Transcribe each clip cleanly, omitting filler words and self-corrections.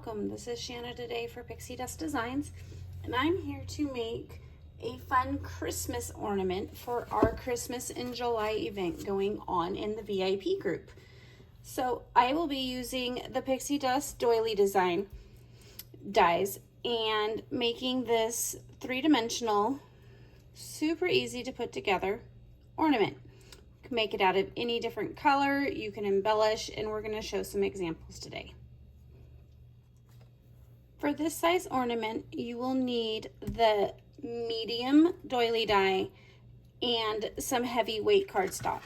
welcome. This is Shanna today for Pixie Dust Designs, and I'm here to make a fun Christmas ornament for our Christmas in July event going on in the VIP group. So I will be using the Pixie Dust doily design dies and making this three-dimensional, super easy to put together ornament. You can make it out of any different color, you can embellish, and we're going to show some examples today. For this size ornament, you will need the medium doily die and some heavyweight cardstock.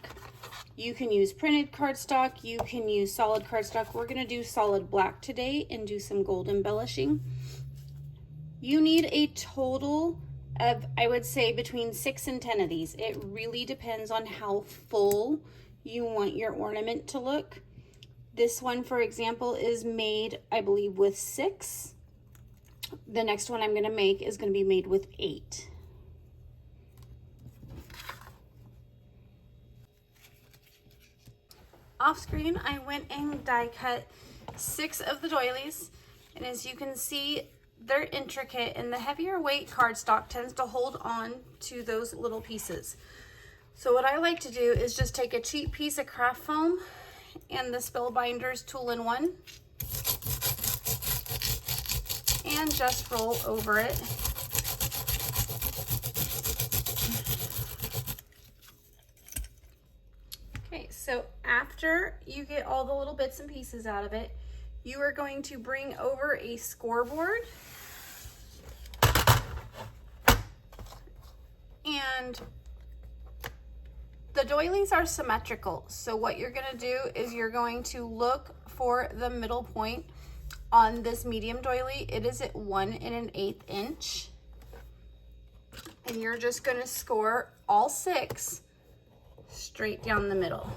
You can use printed cardstock, you can use solid cardstock. We're going to do solid black today and do some gold embellishing. You need a total of, I would say, between 6 and 10 of these. It really depends on how full you want your ornament to look. This one, for example, is made, I believe, with 6. The next one I'm going to make is going to be made with 8. Off screen, I went and die cut 6 of the doilies, and as you can see, they're intricate, and the heavier weight cardstock tends to hold on to those little pieces. So what I like to do is just take a cheap piece of craft foam and the Spellbinders tool-in-one and just roll over it. Okay, so after you get all the little bits and pieces out of it, you are going to bring over a scoreboard and the doilies are symmetrical. So what you're going to do is you're going to look for the middle point on this medium doily. It is at 1 1/8 inch. And you're just going to score all 6 straight down the middle.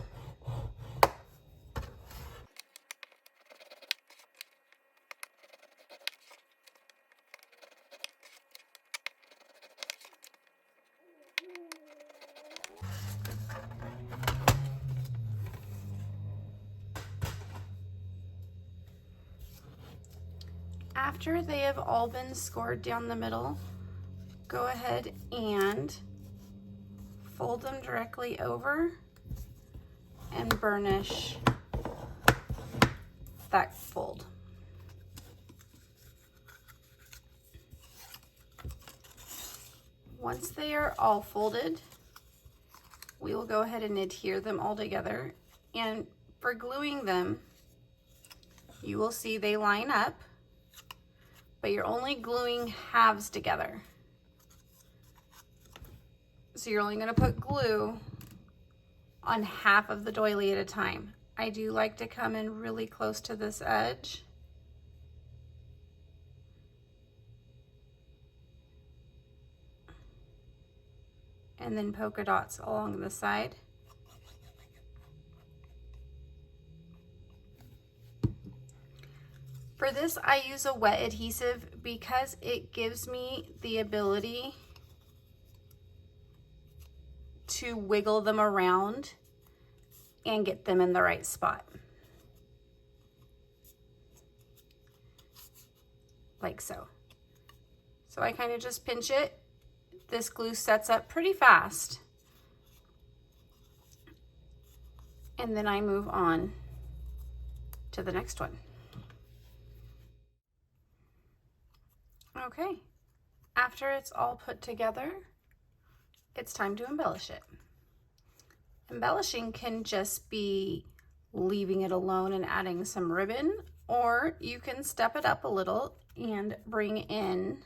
After they have all been scored down the middle, go ahead and fold them directly over and burnish that fold. Once they are all folded, we will go ahead and adhere them all together. And for gluing them, you will see they line up, but you're only gluing halves together. So you're only going to put glue on half of the doily at a time. I do like to come in really close to this edge. And then polka dots along the side. For this, I use a wet adhesive because it gives me the ability to wiggle them around and get them in the right spot. Like so. So I kind of just pinch it. This glue sets up pretty fast. And then I move on to the next one. Okay, after it's all put together, it's time to embellish it. Embellishing can just be leaving it alone and adding some ribbon, or you can step it up a little and bring in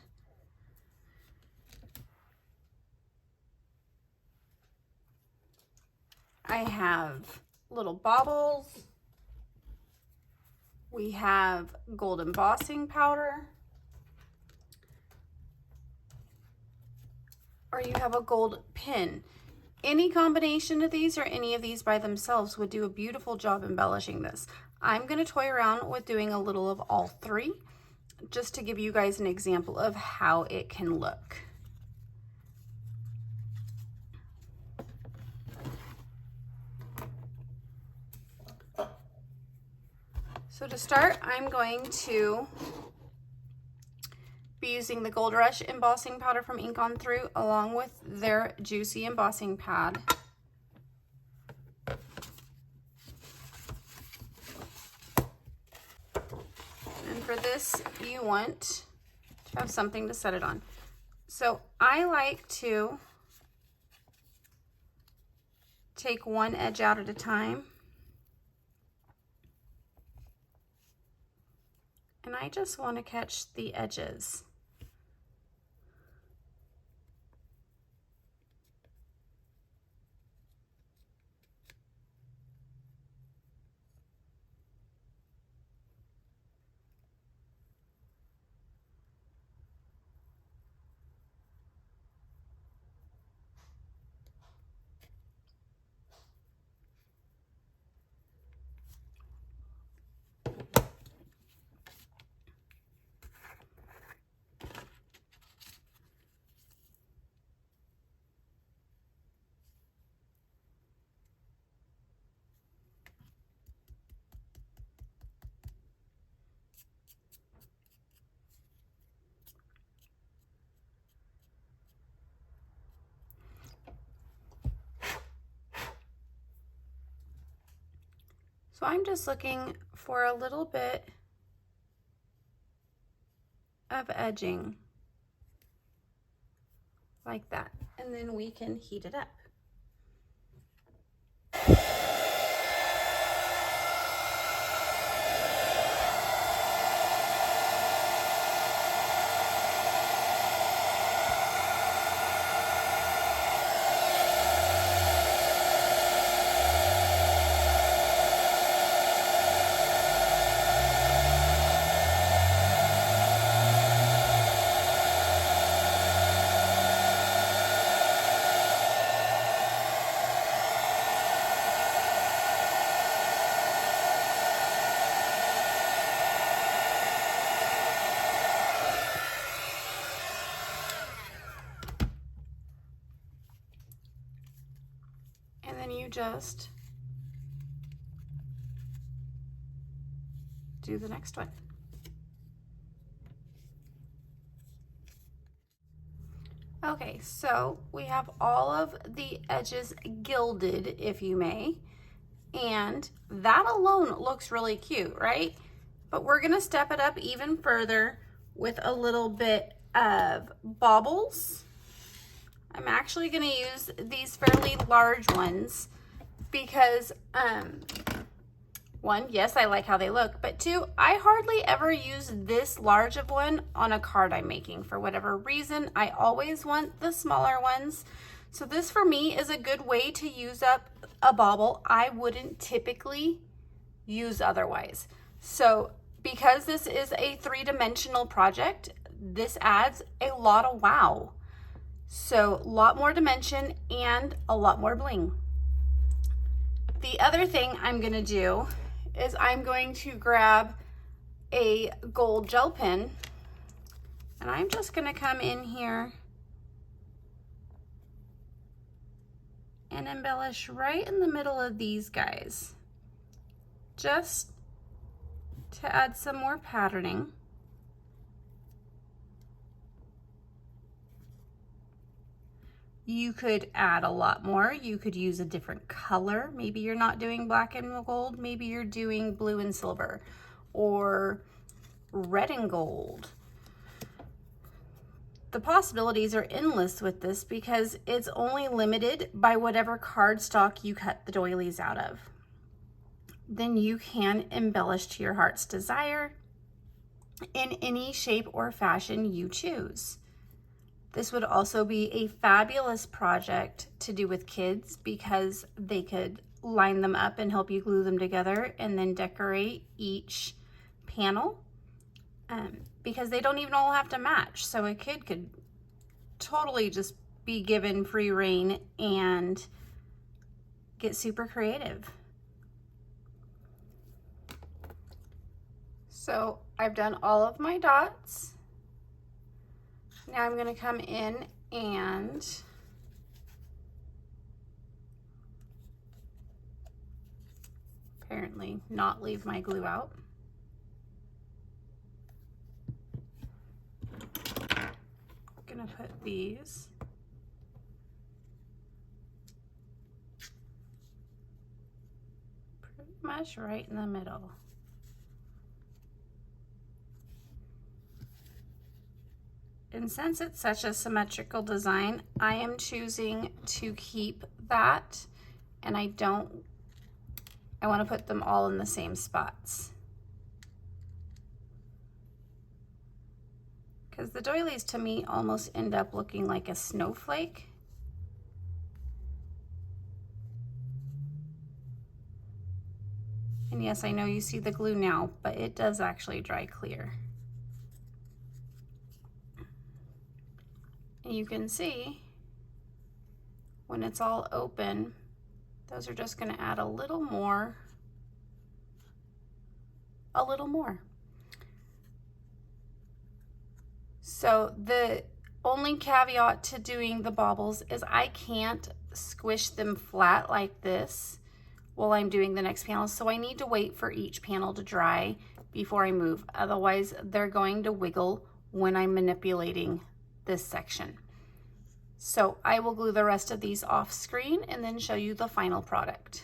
I have little baubles, we have gold embossing powder, or you have a gold pin. Any combination of these or any of these by themselves would do a beautiful job embellishing this. I'm going to toy around with doing a little of all 3 just to give you guys an example of how it can look. So to start, I'm going to be using the Gold Rush embossing powder from Ink On Through along with their Juicy embossing pad. And for this, you want to have something to set it on. So I like to take one edge out at a time. And I just want to catch the edges. So I'm just looking for a little bit of edging like that, and then we can heat it up. And then you just do the next one. Okay, so we have all of the edges gilded, if you may, and that alone looks really cute, right? But we're gonna step it up even further with a little bit of baubles. I'm actually gonna use these fairly large ones because one, yes, I like how they look, but two, I hardly ever use this large of one on a card I'm making for whatever reason. I always want the smaller ones. So this for me is a good way to use up a bauble I wouldn't typically use otherwise. So because this is a 3-dimensional project, this adds a lot of wow. So a lot more dimension and a lot more bling. The other thing I'm gonna do is I'm going to grab a gold gel pen and I'm just gonna come in here and embellish right in the middle of these guys, just to add some more patterning. You could add a lot more. You could use a different color. Maybe you're not doing black and gold. Maybe you're doing blue and silver or red and gold. The possibilities are endless with this because it's only limited by whatever cardstock you cut the doilies out of. Then you can embellish to your heart's desire in any shape or fashion you choose. This would also be a fabulous project to do with kids because they could line them up and help you glue them together and then decorate each panel because they don't even all have to match. So a kid could totally just be given free rein and get super creative. So I've done all of my dots. Now I'm going to come in and apparently not leave my glue out. going to put these pretty much right in the middle. And since it's such a symmetrical design, I am choosing to keep that, and I want to put them all in the same spots. Because the doilies to me almost end up looking like a snowflake. And yes, I know you see the glue now, but it does actually dry clear. And you can see when it's all open, those are just going to add a little more. So the only caveat to doing the baubles is I can't squish them flat like this while I'm doing the next panel. So I need to wait for each panel to dry before I move. Otherwise, they're going to wiggle when I'm manipulating this section. So I will glue the rest of these off screen and then show you the final product.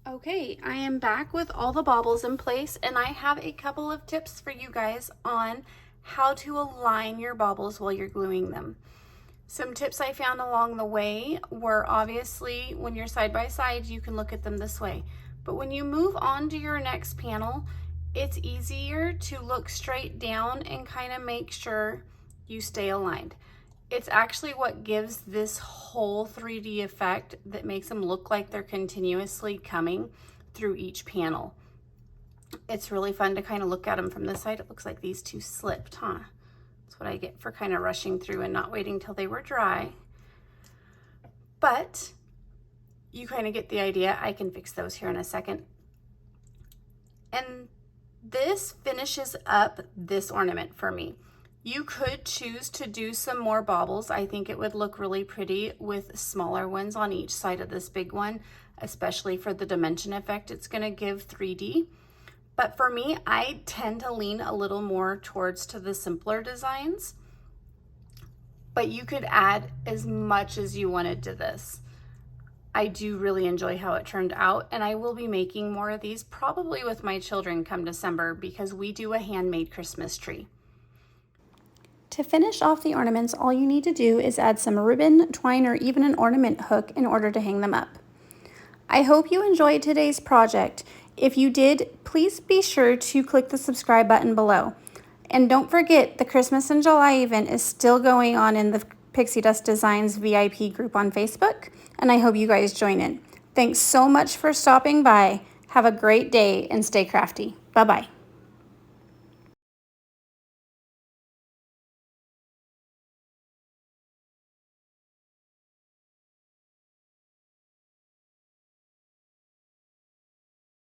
Okay, I am back with all the baubles in place, and I have a couple of tips for you guys on how to align your baubles while you're gluing them. Some tips I found along the way were obviously when you're side by side, you can look at them this way. But when you move on to your next panel, it's easier to look straight down and kind of make sure you stay aligned. It's actually what gives this whole 3D effect that makes them look like they're continuously coming through each panel. It's really fun to kind of look at them from this side. It looks like these two slipped, huh? That's what I get for kind of rushing through and not waiting till they were dry. But you kind of get the idea. I can fix those here in a second. And this finishes up this ornament for me. You could choose to do some more baubles. I think it would look really pretty with smaller ones on each side of this big one, especially for the dimension effect it's going to give 3D. But for me, I tend to lean a little more towards to the simpler designs. But you could add as much as you wanted to this. I do really enjoy how it turned out, and I will be making more of these probably with my children come December because we do a handmade Christmas tree. To finish off the ornaments, all you need to do is add some ribbon, twine, or even an ornament hook in order to hang them up. I hope you enjoyed today's project. If you did, please be sure to click the subscribe button below. And don't forget, the Christmas in July event is still going on in the Pixie Dust Designs VIP group on Facebook, and I hope you guys join in. Thanks so much for stopping by. Have a great day and stay crafty. Bye-bye.